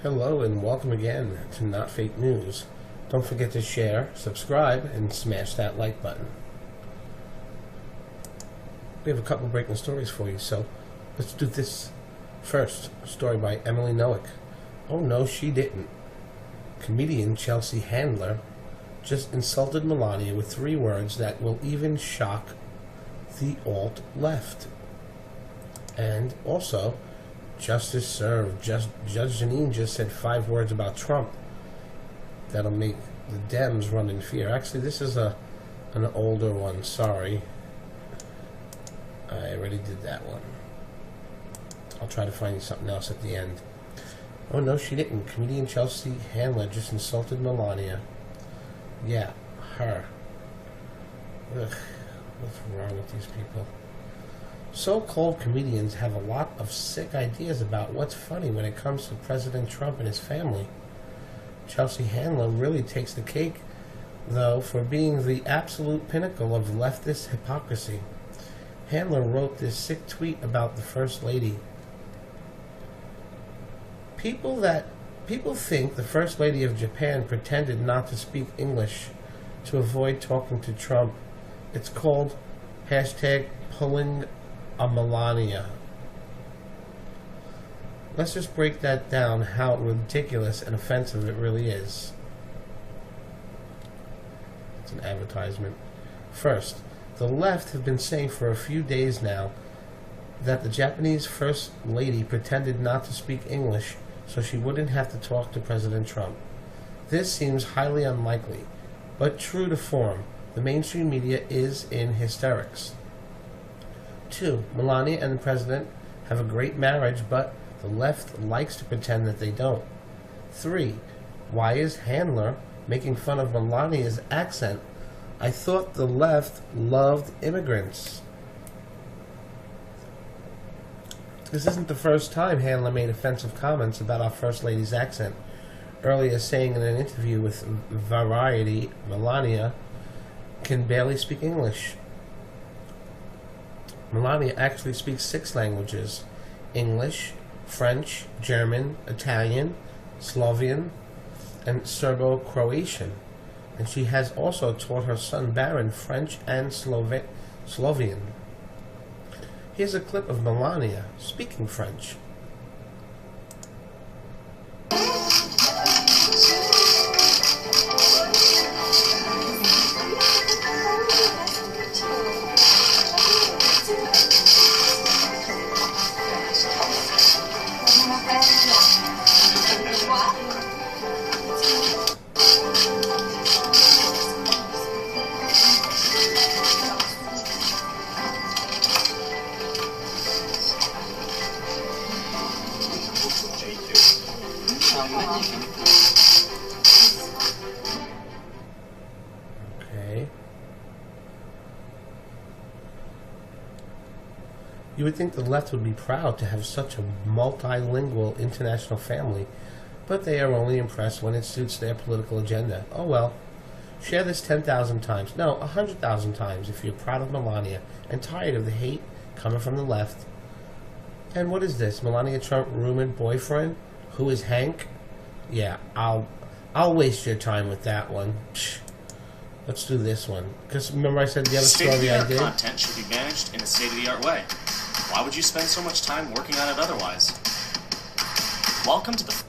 Hello and welcome again to Not Fake News. Don't forget to share, subscribe, and smash that like button. We have a couple breaking stories for you, so let's do this. First, a story by Emily Noack. Oh no, she didn't. Comedian Chelsea Handler just insulted Melania with 3 words that will even shock the alt-left. And also, justice served. Judge Janine just said 5 words about Trump that'll make the Dems run in fear. Actually, this is an older one. Sorry. I already did that one. I'll try to find something else at the end. Oh, no, she didn't. Comedian Chelsea Handler just insulted Melania. Yeah, her. Ugh, what's wrong with these people? So-called comedians have a lot of sick ideas about what's funny when it comes to President Trump and his family. Chelsea Handler really takes the cake, though, for being the absolute pinnacle of leftist hypocrisy. Handler wrote this sick tweet about the First Lady. People think the First Lady of Japan pretended not to speak English to avoid talking to Trump. It's called #pulling a Melania. Let's just break that down, how ridiculous and offensive it really is. It's an advertisement. First, the left have been saying for a few days now that the Japanese First Lady pretended not to speak English so she wouldn't have to talk to President Trump. This seems highly unlikely, but true to form, the mainstream media is in hysterics. 2. Melania and the president have a great marriage, but the left likes to pretend that they don't. 3. Why is Handler making fun of Melania's accent? I thought the left loved immigrants. This isn't the first time Handler made offensive comments about our First Lady's accent. Earlier saying in an interview with Variety, Melania can barely speak English. Melania actually speaks 6 languages: English, French, German, Italian, Slovenian, and Serbo-Croatian. And she has also taught her son Baron French and Slovenian. Here's a clip of Melania speaking French. Okay. You would think the left would be proud to have such a multilingual international family, but they are only impressed when it suits their political agenda. Oh well. Share this 10,000 times. No, 100,000 times if you're proud of Melania and tired of the hate coming from the left. And what is this? Melania Trump rumored boyfriend? Who is Hank? Yeah, I'll waste your time with that one. Psh. Let's do this one. Because remember I said the other story I did? Content should be managed in a state-of-the-art way. Why would you spend so much time working on it otherwise? Welcome to the...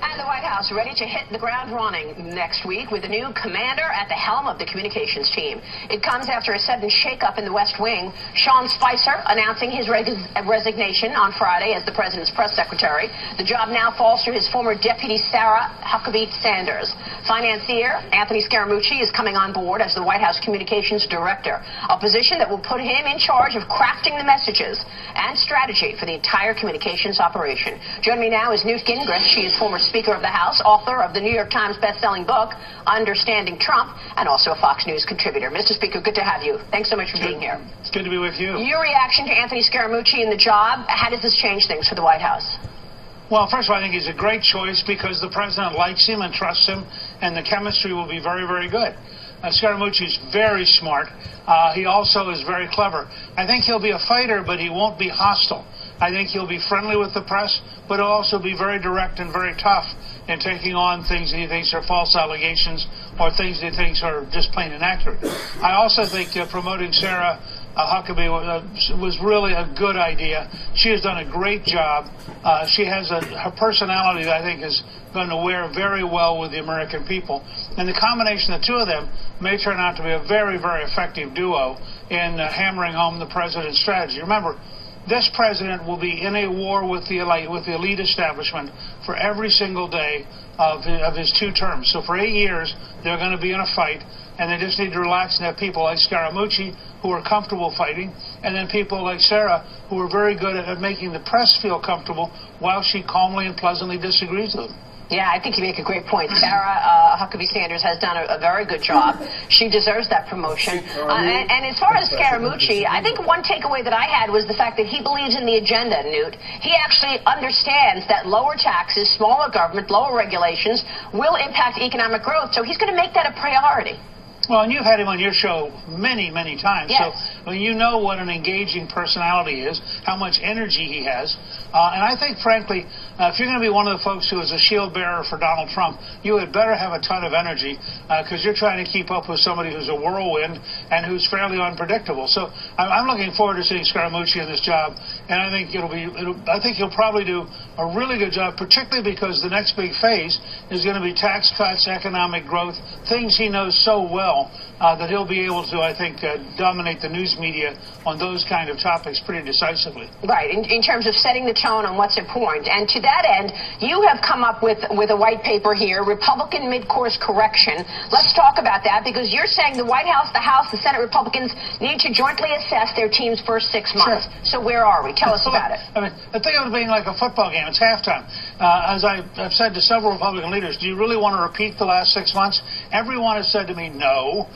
And the White House ready to hit the ground running next week with a new commander at the helm of the communications team. It comes after a sudden shakeup in the West Wing. Sean Spicer announcing his resignation on Friday as the president's press secretary. The job now falls to his former deputy Sarah Huckabee Sanders. Financier Anthony Scaramucci is coming on board as the White House communications director, a position that will put him in charge of crafting the messages and strategy for the entire communications operation. Joining me now is Newt Gingrich. She is former Speaker of the House, author of the New York Times best-selling book, Understanding Trump, and also a Fox News contributor. Mr. Speaker, good to have you. Thanks so much for being here. It's good to be with you. Your reaction to Anthony Scaramucci in the job, how does this change things for the White House? Well, first of all, I think he's a great choice because the president likes him and trusts him, and the chemistry will be very, very good. Scaramucci's very smart. He also is very clever. I think he'll be a fighter, but he won't be hostile. I think he'll be friendly with the press, but he'll also be very direct and very tough in taking on things that he thinks are false allegations or things that he thinks are just plain inaccurate. I also think promoting Sarah Huckabee was really a good idea. She has done a great job. She has her personality that I think is going to wear very well with the American people. And the combination of the two of them may turn out to be a very, very effective duo in hammering home the president's strategy. Remember, this president will be in a war with the elite establishment for every single day of his 2 terms. So for 8 years, they're going to be in a fight, and they just need to relax and have people like Scaramucci who are comfortable fighting, and then people like Sarah who are very good at making the press feel comfortable while she calmly and pleasantly disagrees with them. Yeah, I think you make a great point. Sarah Huckabee Sanders has done a very good job. She deserves that promotion. And as far as Scaramucci, I think one takeaway that I had was the fact that he believes in the agenda, Newt. He actually understands that lower taxes, smaller government, lower regulations will impact economic growth, so he's going to make that a priority. Well, and you've had him on your show many, many times. Yes. So you know what an engaging personality is, how much energy he has. And I think, frankly, if you're going to be one of the folks who is a shield bearer for Donald Trump, you had better have a ton of energy because you're trying to keep up with somebody who's a whirlwind and who's fairly unpredictable. So I'm looking forward to seeing Scaramucci in this job, and I think I think he'll probably do a really good job, particularly because the next big phase is going to be tax cuts, economic growth, things he knows so well that he'll be able to, I think, dominate the news media on those kind of topics pretty decisively. Right, in terms of setting the tone on what's important. And to that end, you have come up with a white paper here, Republican Mid-Course Correction. Let's talk about that, because you're saying the White House, the House, the Senate Republicans need to jointly assess their team's first 6 months. Sure. So where are we? Tell us about it. I mean, think of it being like a football game. It's halftime. As I've said to several Republican leaders, do you really want to repeat the last 6 months? Everyone has said to me, no.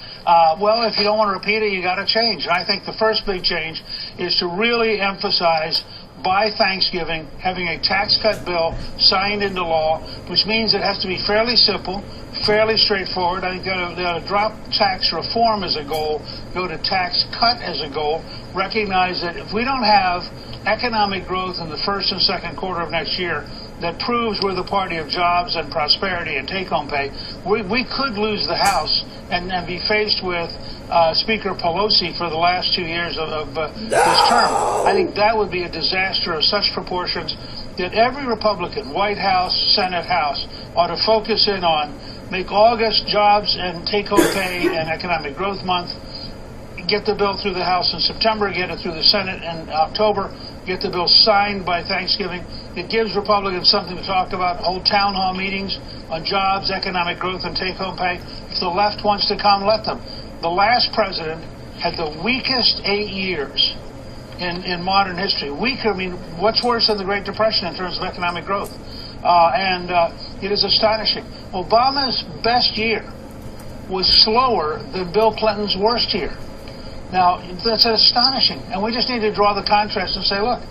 Well, if you don't want to repeat it, you got to change. And I think the first big change is to really emphasize by Thanksgiving having a tax cut bill signed into law, which means it has to be fairly simple, fairly straightforward. I think they ought to drop tax reform as a goal, go to tax cut as a goal, recognize that if we don't have economic growth in the first and second quarter of next year that proves we're the party of jobs and prosperity and take-home pay, we could lose the House and be faced with Speaker Pelosi for the last 2 years of this term. I think that would be a disaster of such proportions that every Republican, White House, Senate, House, ought to focus in on, make August jobs and take-home pay and economic growth month, get the bill through the House in September, get it through the Senate in October, get the bill signed by Thanksgiving. It gives Republicans something to talk about, hold town hall meetings on jobs, economic growth, and take-home pay. If the left wants to come, let them. The last president had the weakest 8 years in modern history. Weaker, I mean, what's worse than the Great Depression in terms of economic growth? It is astonishing. Obama's best year was slower than Bill Clinton's worst year. Now, that's astonishing. And we just need to draw the contrast and say, look,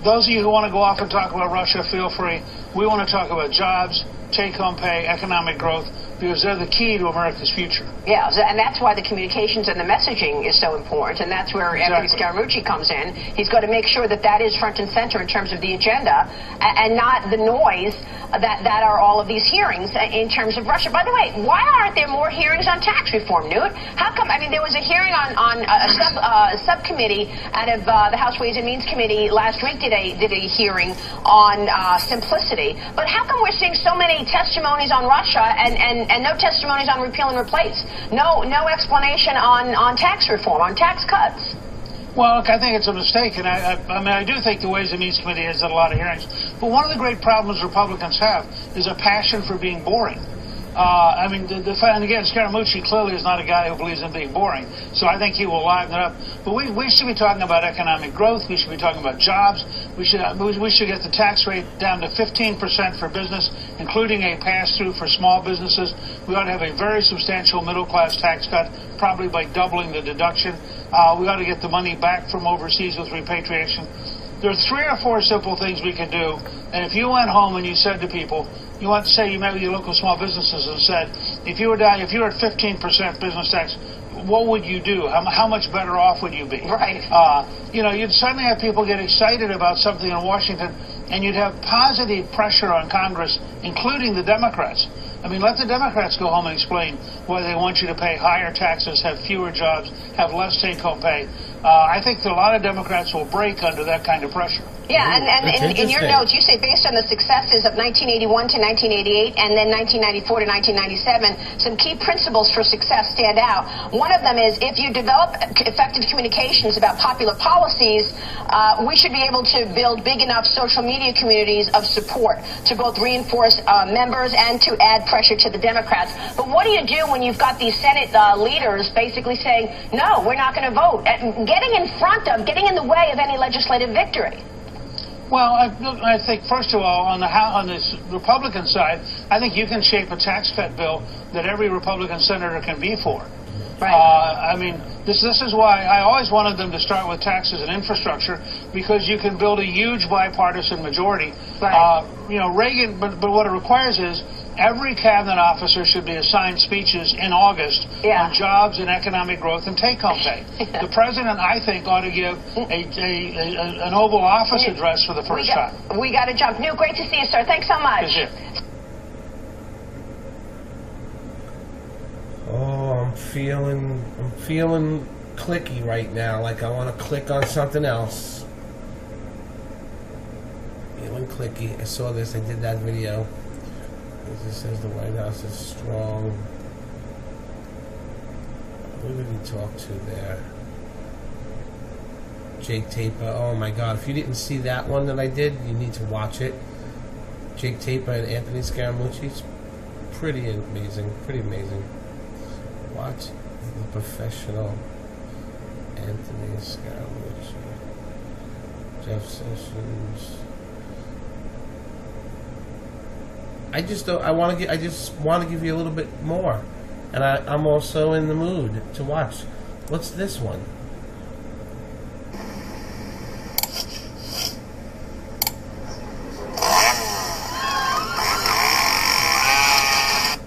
those of you who want to go off and talk about Russia, feel free. We want to talk about jobs, take-home pay, economic growth, because they're the key to America's future. Yeah, and that's why the communications and the messaging is so important, and that's where Anthony Scaramucci comes in. He's got to make sure that that is front and center in terms of the agenda, and not the noise that are all of these hearings in terms of Russia. By the way, why aren't there more hearings on tax reform, Newt? How come? I mean, there was a hearing on a subcommittee out of the House Ways and Means Committee last week did a hearing on simplicity, but how come we're seeing so many testimonies on Russia and no testimonies on repeal and replace? No explanation on tax reform, on tax cuts. Well, look, I think it's a mistake, and I mean, I do think the Ways and Means Committee has done a lot of hearings. But one of the great problems Republicans have is a passion for being boring. I mean, and again, Scaramucci clearly is not a guy who believes in being boring, so I think he will liven it up. But we should be talking about economic growth. We should be talking about jobs. We should get the tax rate down to 15% for business, including a pass-through for small businesses. We ought to have a very substantial middle-class tax cut, probably by doubling the deduction. We ought to get the money back from overseas with repatriation. There are 3 or 4 simple things we can do, and if you went home and you said to people, you want to say you met with your local small businesses and said, if you were at 15% business tax, what would you do? How much better off would you be? Right. You'd suddenly have people get excited about something in Washington and you'd have positive pressure on Congress, including the Democrats. I mean, let the Democrats go home and explain why they want you to pay higher taxes, have fewer jobs, have less take-home pay. I think that a lot of Democrats will break under that kind of pressure. Yeah, and in your notes, you say based on the successes of 1981 to 1988 and then 1994 to 1997, some key principles for success stand out. One of them is if you develop effective communications about popular policies, we should be able to build big enough social media communities of support to both reinforce members and to add pressure to the Democrats. But what do you do when you've got these Senate leaders basically saying, no, we're not going to vote, getting in the way of any legislative victory? Well, I think, first of all, on the Republican side, I think you can shape a tax cut bill that every Republican senator can be for. Right. I mean, this is why I always wanted them to start with taxes and infrastructure, because you can build a huge bipartisan majority. Right. Reagan, but what it requires is every cabinet officer should be assigned speeches in August on jobs and economic growth and take-home pay. The president, I think, ought to give an Oval Office address for the first time. We got to jump. New, great to see you, sir. Thanks so much. Oh, I'm feeling clicky right now. Like I want to click on something else. Feeling clicky. I saw this. I did that video. It says the White House is strong. Who did he talk to there? Jake Tapper. Oh my God! If you didn't see that one that I did, you need to watch it. Jake Tapper and Anthony Scaramucci. It's pretty amazing. Pretty amazing. Watch the professional Anthony Scaramucci, Jeff Sessions. I just want to give you a little bit more, and I'm also in the mood to watch. What's this one?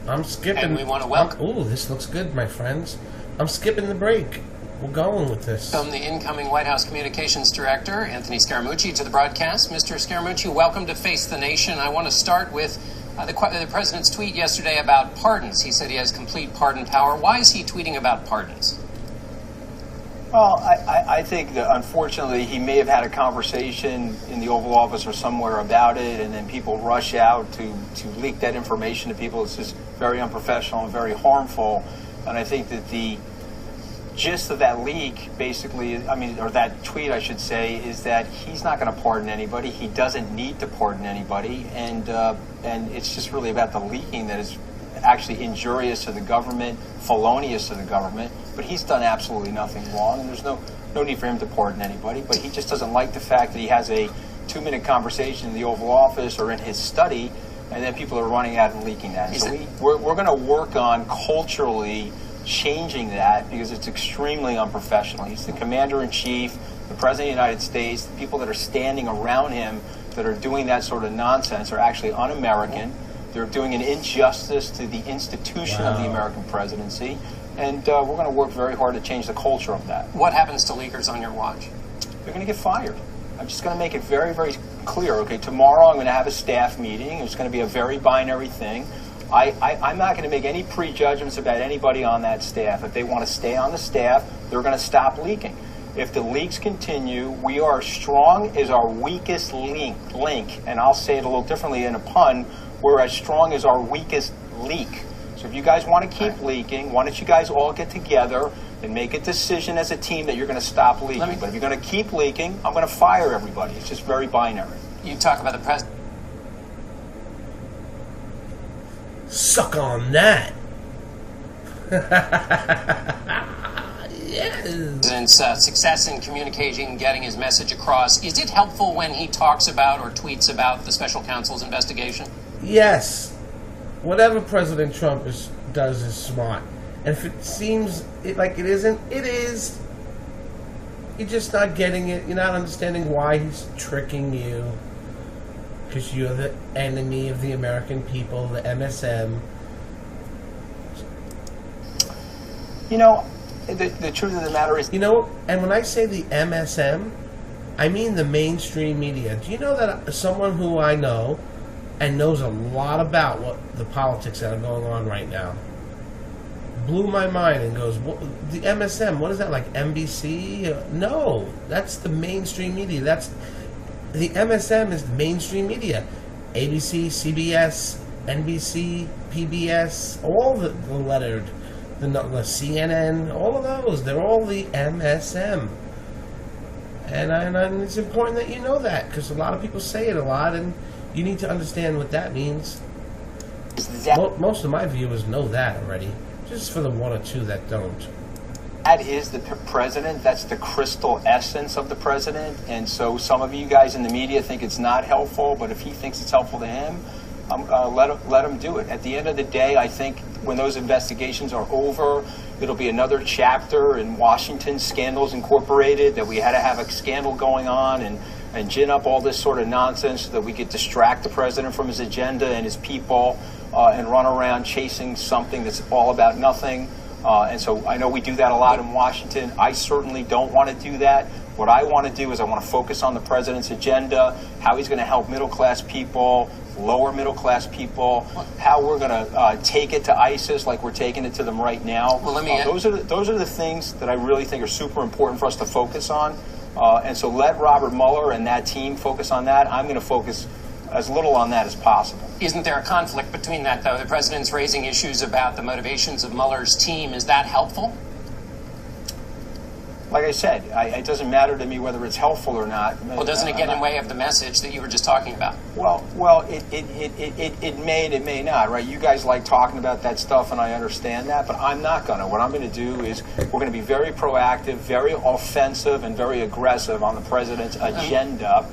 I'm skipping. And we want to welcome. Oh, this looks good, my friends. I'm skipping the break. We're going with this. From the incoming White House Communications Director, Anthony Scaramucci, to the broadcast. Mr. Scaramucci, welcome to Face the Nation. I want to start with the president's tweet yesterday about pardons. He said he has complete pardon power. Why is he tweeting about pardons? Well, I think that unfortunately he may have had a conversation in the Oval Office or somewhere about it, and then people rush out to leak that information to people. It's just very unprofessional and very harmful. And I think that the gist of that leak, basically, or that tweet, I should say, is that he's not going to pardon anybody. He doesn't need to pardon anybody, and it's just really about the leaking that is actually injurious to the government, felonious to the government. But he's done absolutely nothing wrong, and there's no need for him to pardon anybody. But he just doesn't like the fact that he has a 2-minute conversation in the Oval Office or in his study, and then people are running out and leaking that. So we're going to work on culturally changing that, because it's extremely unprofessional. He's the commander-in-chief, the president of the United States. The people that are standing around him that are doing that sort of nonsense are actually un-American. They're doing an injustice to the institution of the American presidency, and we're going to work very hard to change the culture of that. What happens to leakers on your watch? They're going to get fired. I'm just going to make it very, very clear. Okay, tomorrow I'm going to have a staff meeting. It's going to be a very binary thing. I'm not going to make any prejudgments about anybody on that staff. If they want to stay on the staff, they're going to stop leaking. If the leaks continue, we are strong as our weakest link. And I'll say it a little differently in a pun. We're as strong as our weakest leak. So if you guys want to keep leaking, why don't you guys all get together and make a decision as a team that you're going to stop leaking. But if you're going to keep leaking, I'm going to fire everybody. It's just very binary. You talk about the president. Suck on that. Yes. President's success in communicating, getting his message across. Is it helpful when he talks about or tweets about the special counsel's investigation? Yes. Whatever President Trump does is smart. And if it seems like it isn't, it is. You're just not getting it. You're not understanding why he's tricking you. Because you're the enemy of the American people, the MSM. You know, the truth of the matter is... You know, and when I say the MSM, I mean the mainstream media. Do you know that someone who I know and knows a lot about what the politics that are going on right now blew my mind and goes, what, the MSM, what is that, like NBC? No, that's the mainstream media. That's the MSM is the mainstream media. ABC, CBS, NBC, PBS, all the lettered, the CNN, all of those, they're all the MSM. And it's important that you know that, because a lot of people say it a lot, and you need to understand what that means. Most of my viewers know that already, just for the one or two that don't. That is the president. That's the crystal essence of the president. And so some of you guys in the media think it's not helpful, but if he thinks it's helpful to him, let him do it. At the end of the day, I think when those investigations are over, it'll be another chapter in Washington Scandals Incorporated, that we had to have a scandal going on and gin up all this sort of nonsense so that we could distract the president from his agenda and his people and run around chasing something that's all about nothing. And so I know we do that a lot in Washington. I certainly don't want to do that. What I want to do is I want to focus on the president's agenda, how he's going to help middle-class people, lower middle-class people, how we're going to take it to ISIS like we're taking it to them right now. Well, let me those are the things that I really think are super important for us to focus on. And so let Robert Mueller and that team focus on that. I'm going to focus as little on that as possible. Isn't there a conflict between that, though? The president's raising issues about the motivations of Mueller's team. Is that helpful? Like I said, it doesn't matter to me whether it's helpful or not. Well, doesn't it get in the way of the message that you were just talking about? Well, it may and it may not, right? You guys like talking about that stuff, and I understand that, but I'm not going to. What I'm going to do is we're going to be very proactive, very offensive, and very aggressive on the president's agenda.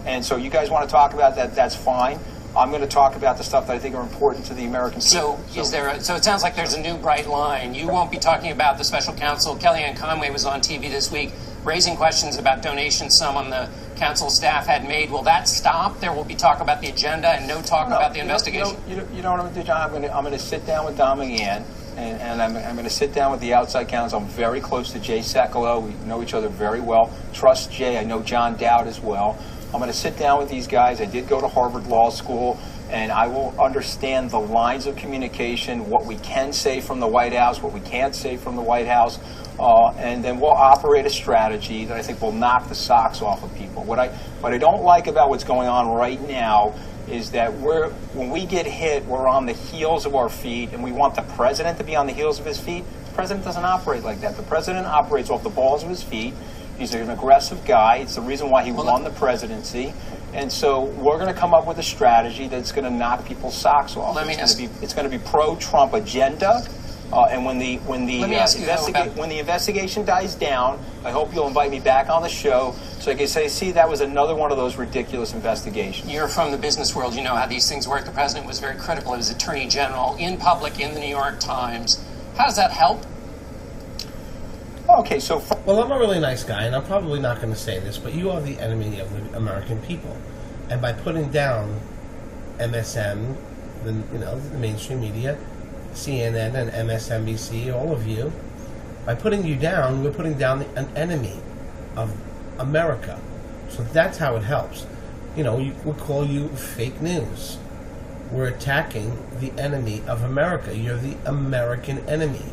And so you guys want to talk about that, that's fine. I'm going to talk about the stuff that I think are important to the American people. So it sounds like there's a new bright line. You won't be talking about the special counsel. Kellyanne Conway was on TV this week raising questions about donations some on the council staff had made. Will that stop? There will be talk about the agenda and no talk about the investigation? You know what I'm going to do, John? I'm going to sit down with Don McGahn, and I'm going to sit down with the outside counsel. I'm very close to Jay Sekulow. We know each other very well. Trust Jay. I know John Dowd as well. I'm going to sit down with these guys. I did go to Harvard Law School, and I will understand the lines of communication, what we can say from the White House, what we can't say from the White House, and then we'll operate a strategy that I think will knock the socks off of people. What I don't like about what's going on right now is that when we get hit, we're on the heels of our feet, and we want the president to be on the heels of his feet. The president doesn't operate like that. The president operates off the balls of his feet. He's an aggressive guy. It's the reason why he won the presidency. And so we're going to come up with a strategy that's going to knock people's socks off. It's going to be pro-Trump agenda. And when the investigation dies down, I hope you'll invite me back on the show so I can say, see, that was another one of those ridiculous investigations. You're from the business world. You know how these things work. The president was very critical of his attorney general in public in the New York Times. How does that help? Okay, so... Well, I'm a really nice guy, and I'm probably not going to say this, but you are the enemy of the American people. And by putting down MSM, the mainstream media, CNN and MSNBC, all of you, by putting you down, we're putting down an enemy of America. So that's how it helps. We'll call you fake news. We're attacking the enemy of America. You're the American enemy.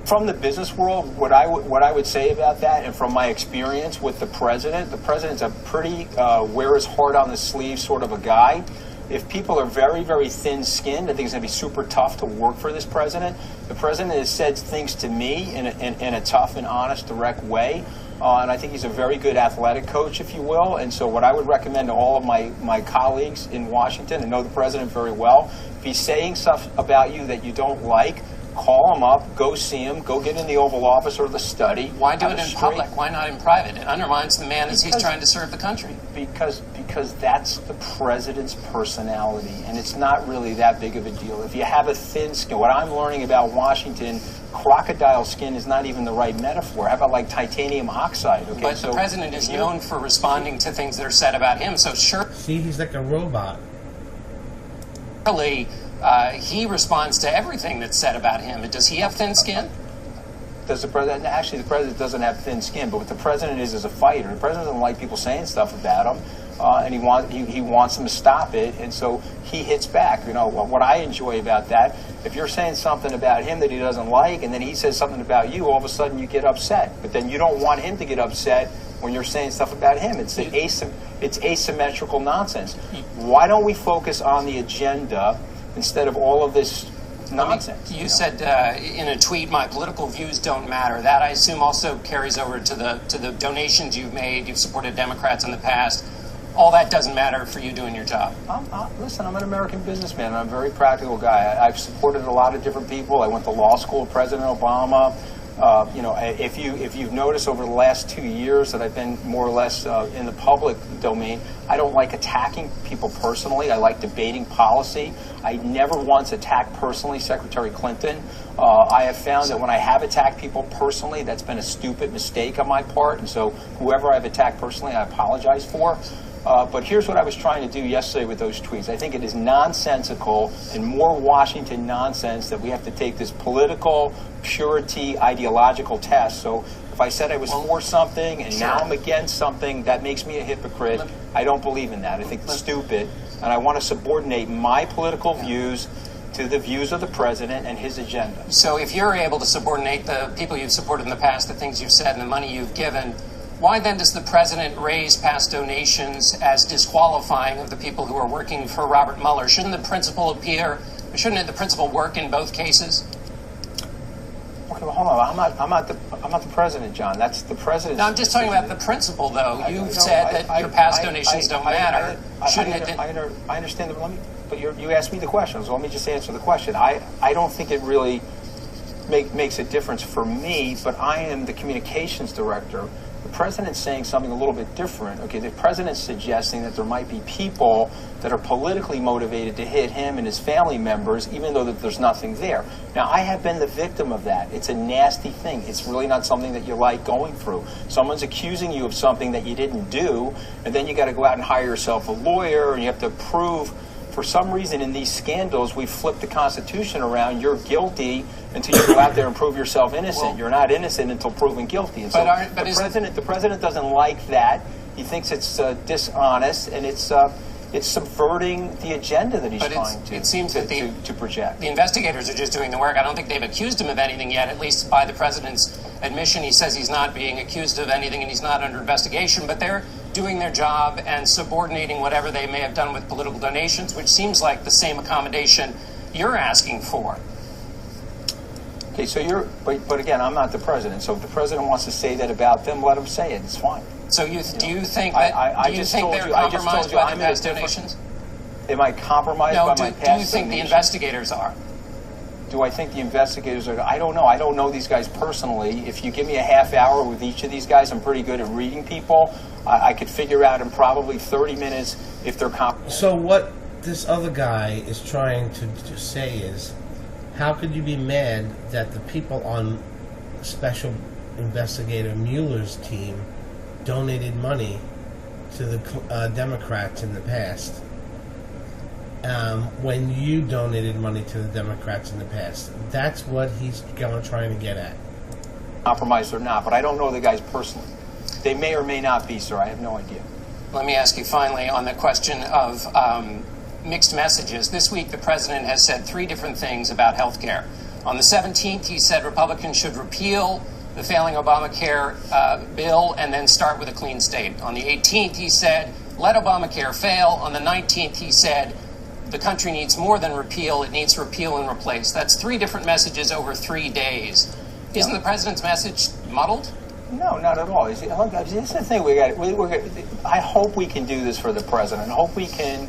From the business world, what I would say about that, and from my experience with the president's a pretty wear his heart on his sleeve sort of a guy. If people are very, very thin-skinned, I think it's going to be super tough to work for this president. The president has said things to me in a tough and honest, direct way. And I think he's a very good athletic coach, if you will. And so what I would recommend to all of my colleagues in Washington, and know the president very well, if he's saying stuff about you that you don't like, call him up, go see him, go get in the Oval Office or the study. Why do it in public? Why not in private? It undermines the man as he's trying to serve the country. Because that's the president's personality, and it's not really that big of a deal. If you have a thin skin, what I'm learning about Washington, crocodile skin is not even the right metaphor. How about like titanium oxide? Okay, but the president is known for responding to things that are said about him, so sure. See, he's like a robot. Surely, he responds to everything that's said about him. Does he have thin skin? does the president? Actually, the president doesn't have thin skin, but what the president is a fighter. The president doesn't like people saying stuff about him, and he wants them to stop it, and so he hits back. You know, what I enjoy about that, if you're saying something about him that he doesn't like, and then he says something about you, all of a sudden you get upset. But then you don't want him to get upset when you're saying stuff about him. It's asymmetrical nonsense. Why don't we focus on the agenda instead of all of this nonsense? You said in a tweet, my political views don't matter. That, I assume, also carries over to the donations you've made. You've supported Democrats in the past. All that doesn't matter for you doing your job. Listen, I'm an American businessman, and I'm a very practical guy. I've supported a lot of different people. I went to law school with President Obama. You know, if you've noticed over the last 2 years that I've been more or less in the public domain, I don't like attacking people personally. I like debating policy. I never once attacked personally Secretary Clinton. I have found that when I have attacked people personally, that's been a stupid mistake on my part, and so whoever I've attacked personally, I apologize for. But here's what I was trying to do yesterday with those tweets. I think it is nonsensical and more Washington nonsense that we have to take this political, purity, ideological test. So if I said I was for something and now I'm against something, that makes me a hypocrite. I don't believe in that. I think it's stupid. And I want to subordinate my political views to the views of the president and his agenda. So if you're able to subordinate the people you've supported in the past, the things you've said, and the money you've given, why then does the president raise past donations as disqualifying of the people who are working for Robert Mueller? Shouldn't the principle shouldn't the principle work in both cases? Okay, well, hold on. I'm not the president, John. That's the president. No, I'm just talking about the principle, though. You've said that your past donations don't matter. Shouldn't it? I understand. But you asked me the question, so let me just answer the question. I don't think it really makes a difference for me, but I am the communications director. The president's saying something a little bit different. Okay, the president's suggesting that there might be people that are politically motivated to hit him and his family members, even though that there's nothing there. Now, I have been the victim of that. It's a nasty thing. It's really not something that you like going through. Someone's accusing you of something that you didn't do, and then you got to go out and hire yourself a lawyer, and you have to prove. For some reason, in these scandals, we flip the Constitution around. You're guilty until you go out there and prove yourself innocent. Well, you're not innocent until proven guilty. And so the president doesn't like that. He thinks it's dishonest, and it's subverting the agenda that he's trying to project. The investigators are just doing the work. I don't think they've accused him of anything yet, at least by the president's admission. He says he's not being accused of anything and he's not under investigation, but they're doing their job and subordinating whatever they may have done with political donations, which seems like the same accommodation you're asking for. Okay, so but again, I'm not the president. So if the president wants to say that about them, let him say it. It's fine. So do you think they're compromised by the past donations? Am I compromised by my past donations? Do you think the investigators are? Do I think the investigators are? I don't know. I don't know these guys personally. If you give me a half hour with each of these guys, I'm pretty good at reading people. I could figure out in probably 30 minutes if they're compromised. So what this other guy is trying to say is, how could you be mad that the people on Special Investigator Mueller's team donated money to the Democrats in the past when you donated money to the Democrats in the past? That's what he's trying to get at. Compromised or not, but I don't know the guys personally. They may or may not be, sir. I have no idea. Let me ask you finally on the question of mixed messages. This week, the president has said 3 different things about health care. On the 17th, he said Republicans should repeal the failing Obamacare bill and then start with a clean state. On the 18th, he said, let Obamacare fail. On the 19th, he said, the country needs more than repeal. It needs repeal and replace. That's 3 different messages over 3 days. Isn't the president's message muddled? No, not at all. This is the thing we got. I hope we can do this for the president. I hope we can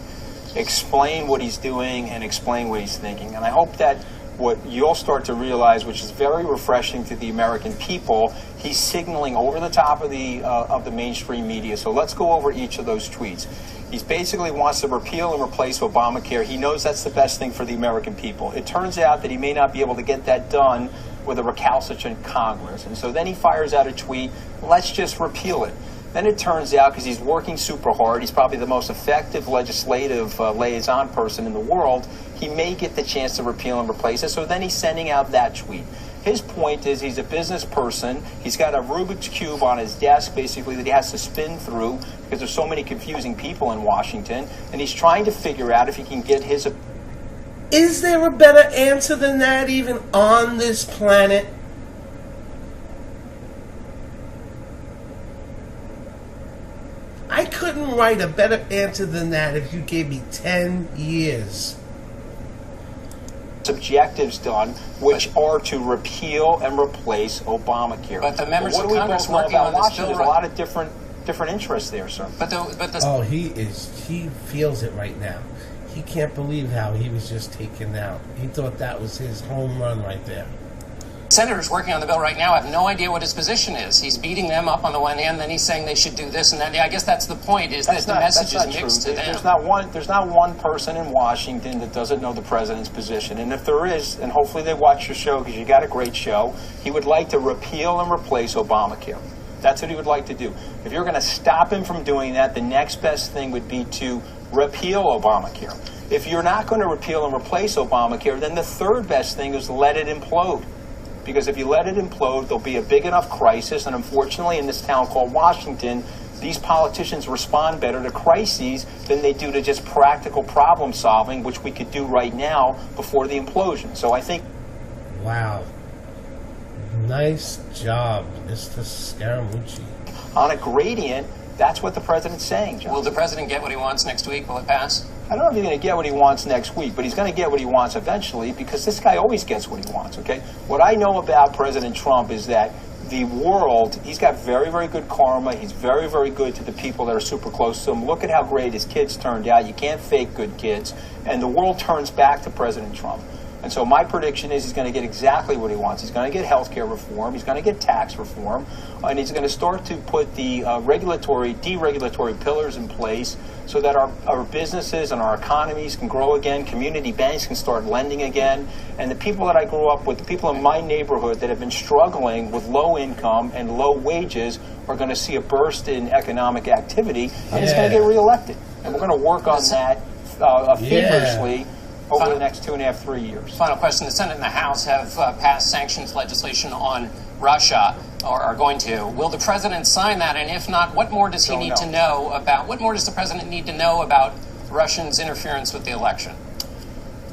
explain what he's doing and explain what he's thinking. And I hope that what you'll start to realize, which is very refreshing to the American people, he's signaling over the top of the mainstream media. So let's go over each of those tweets. He basically wants to repeal and replace Obamacare. He knows that's the best thing for the American people. It turns out that he may not be able to get that done with a recalcitrant Congress. And so then he fires out a tweet, let's just repeal it. Then it turns out, because he's working super hard, he's probably the most effective legislative liaison person in the world, he may get the chance to repeal and replace it. So then he's sending out that tweet. His point is he's a business person. He's got a Rubik's Cube on his desk, basically, that he has to spin through because there's so many confusing people in Washington, and he's trying to figure out if he can get his... Is there a better answer than that even on this planet? I couldn't write a better answer than that if you gave me 10 years. Objectives done, which are to repeal and replace Obamacare. But the members of Congress working working on this Washington? bill, There's a lot of different interests there, sir. Oh, he feels it right now. He can't believe how he was just taken out. He thought that was his home run right there. Senators working on the bill right now have no idea what his position is. He's beating them up on the one hand, then he's saying they should do this and that. I guess that's the point, is that the message is mixed to them. There's not one person in Washington that doesn't know the president's position. And if there is, and hopefully they watch your show because you got a great show, he would like to repeal and replace Obamacare. That's what he would like to do. If you're going to stop him from doing that, the next best thing would be to repeal Obamacare. If you're not going to repeal and replace Obamacare, then the third best thing is let it implode. Because if you let it implode, there'll be a big enough crisis, and unfortunately in this town called Washington, these politicians respond better to crises than they do to just practical problem solving, which we could do right now before the implosion. So I think... Wow. Nice job, Mr. Scaramucci. On a gradient, that's what the president's saying, John. Will the president get what he wants next week? Will it pass? I don't know if he's going to get what he wants next week, but he's going to get what he wants eventually, because this guy always gets what he wants, okay? What I know about President Trump is that the world, he's got very, very good karma. He's very, very good to the people that are super close to him. Look at how great his kids turned out. You can't fake good kids. And the world turns back to President Trump. And so my prediction is he's going to get exactly what he wants. He's going to get health care reform. He's going to get tax reform. And he's going to start to put the deregulatory pillars in place so that our businesses and our economies can grow again. Community banks can start lending again. And the people that I grew up with, the people in my neighborhood that have been struggling with low income and low wages, are going to see a burst in economic activity. And he's going to get reelected. And we're going to work on that feverishly over the next 2.5, 3 years. Final question. The Senate and the House have passed sanctions legislation on Russia, or are going to. Will the president sign that? And if not, what more does he need to know about, what more does the president need to know about Russians' interference with the election?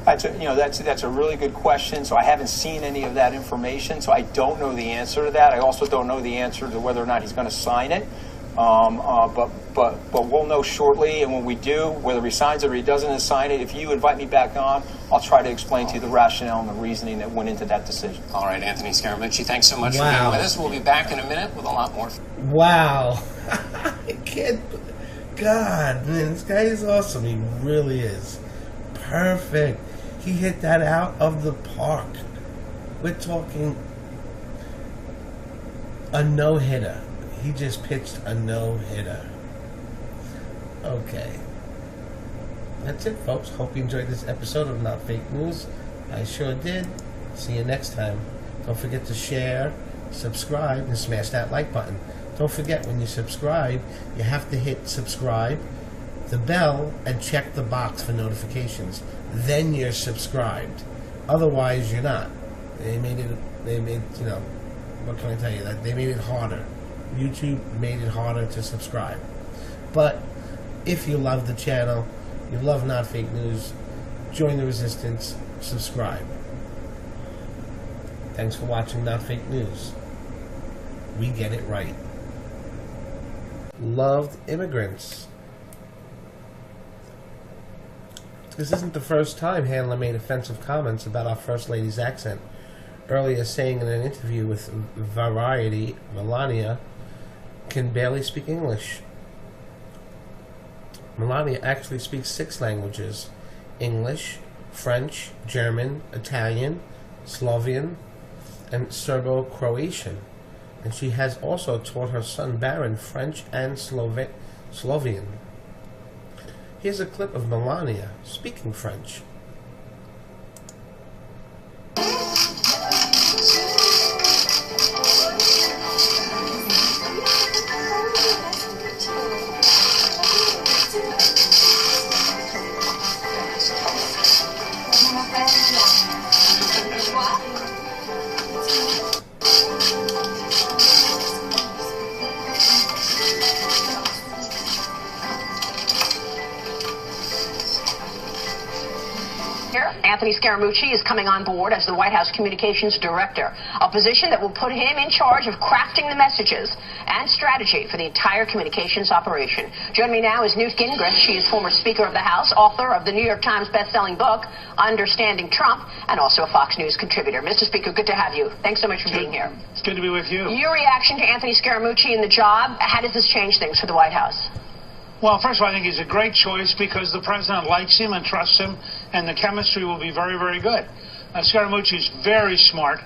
That's a really good question. So I haven't seen any of that information, so I don't know the answer to that. I also don't know the answer to whether or not he's going to sign it. But we'll know shortly, and when we do, whether he signs it or he doesn't sign it, if you invite me back on, I'll try to explain to you the rationale and the reasoning that went into that decision. All right, Anthony Scaramucci, thanks so much for being with us. We'll be back in a minute with a lot more. Wow. I can't... God, man, this guy is awesome. He really is. Perfect. He hit that out of the park. We're talking a no-hitter. He just pitched a no-hitter. Okay. That's it, folks. Hope you enjoyed this episode of Not Fake News. I sure did. See you next time. Don't forget to share, subscribe, and smash that like button. Don't forget, when you subscribe, you have to hit subscribe, the bell, and check the box for notifications. Then you're subscribed. Otherwise, you're not. They made, what can I tell you? That they made it harder. YouTube made it harder to subscribe. But if you love the channel, you love Not Fake News, join the resistance, subscribe. Thanks for watching Not Fake News. We get it right. Loved immigrants. This isn't the first time Handler made offensive comments about our First Lady's accent. Earlier saying in an interview with Variety, Melania can barely speak English. Melania actually speaks 6 languages: English, French, German, Italian, Slovenian, and Serbo-Croatian. And she has also taught her son Baron French and Slovenian. Here's a clip of Melania speaking French. Here, Anthony Scaramucci is coming on board as the White House Communications Director, a position that will put him in charge of crafting the messages and strategy for the entire communications operation. Joining me now is Newt Gingrich. She is former Speaker of the House, author of the New York Times best-selling book, Understanding Trump, and also a Fox News contributor. Mr. Speaker, good to have you. Thanks so much for being here. It's good to be with you. Your reaction to Anthony Scaramucci in the job, how does this change things for the White House? Well, first of all, I think he's a great choice because the president likes him and trusts him, and the chemistry will be very, very good. Scaramucci's very smart.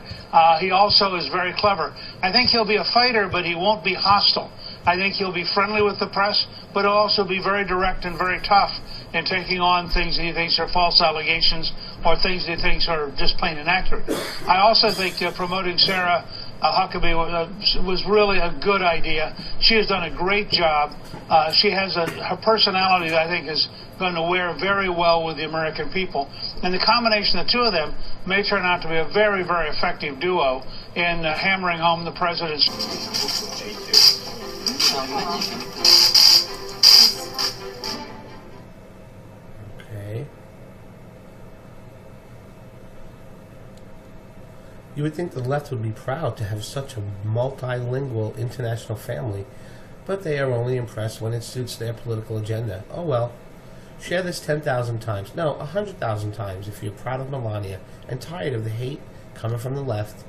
He also is very clever. I think he'll be a fighter, but he won't be hostile. I think he'll be friendly with the press, but he'll also be very direct and very tough in taking on things that he thinks are false allegations or things that he thinks are just plain inaccurate. I also think promoting Sarah Huckabee was really a good idea. She has done a great job. She has her personality that I think is going to wear very well with the American people. And the combination of the two of them may turn out to be a very, very effective duo in hammering home the president's. Okay. You would think the left would be proud to have such a multilingual international family, but they are only impressed when it suits their political agenda. Oh well. Share this 10,000 times. No, 100,000 times if you're proud of Melania and tired of the hate coming from the left.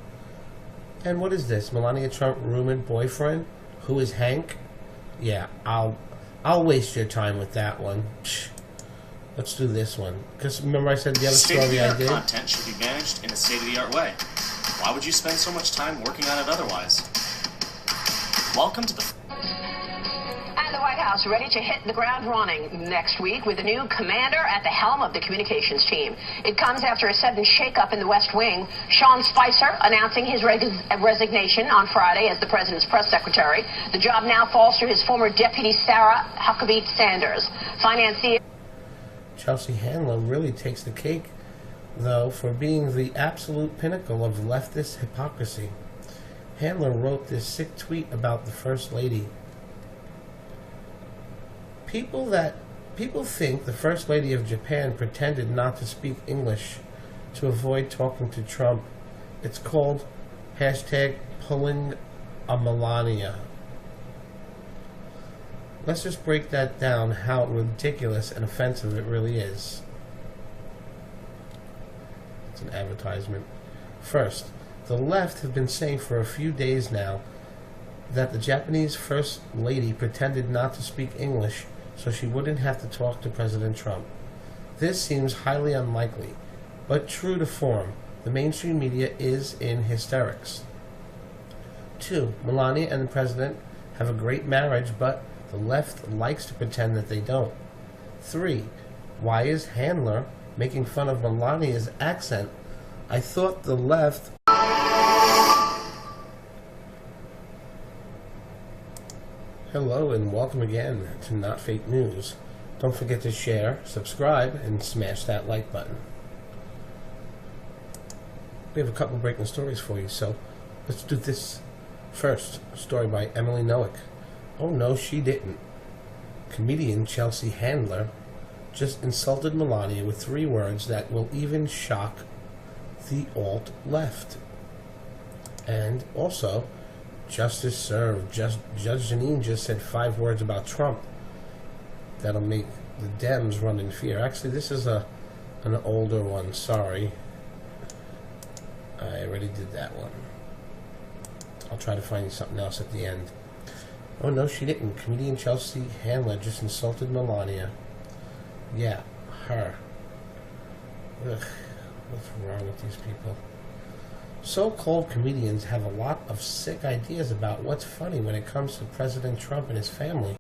And what is this? Melania Trump rumored boyfriend? Who is Hank? Yeah, I'll waste your time with that one. Psh. Let's do this one. Because remember I said the other story I did? Content should be managed in a state-of-the-art way. Why would you spend so much time working on it otherwise? Welcome to the... And the White House ready to hit the ground running next week with a new commander at the helm of the communications team. It comes after a sudden shakeup in the West Wing. Sean Spicer announcing his resignation on Friday as the president's press secretary. The job now falls to his former deputy Sarah Huckabee Sanders. Financier Chelsea Handler really takes the cake, though, for being the absolute pinnacle of leftist hypocrisy. Handler wrote this sick tweet about the First Lady. People think the First Lady of Japan pretended not to speak English to avoid talking to Trump. It's called #pulling a Melania. Let's just break that down, how ridiculous and offensive it really is. It's an advertisement. First, the left have been saying for a few days now that the Japanese First Lady pretended not to speak English so she wouldn't have to talk to President Trump. This seems highly unlikely, but true to form, the mainstream media is in hysterics. 2. Melania and the president have a great marriage, but the left likes to pretend that they don't. 3. Why is Handler making fun of Melania's accent? I thought the left... Hello and welcome again to Not Fake News. Don't forget to share, subscribe, and smash that like button. We have a couple breaking stories for you, so let's do this. First, a story by Emily Noack. Oh no, she didn't. Comedian Chelsea Handler just insulted Melania with 3 words that will even shock the alt-left. And also, justice served. Judge Janine just said 5 words about Trump that'll make the Dems run in fear. Actually, this is an older one. Sorry. I already did that one. I'll try to find you something else at the end. Oh, no, she didn't. Comedian Chelsea Handler just insulted Melania. Yeah, her. Ugh, what's wrong with these people? So-called comedians have a lot of sick ideas about what's funny when it comes to President Trump and his family.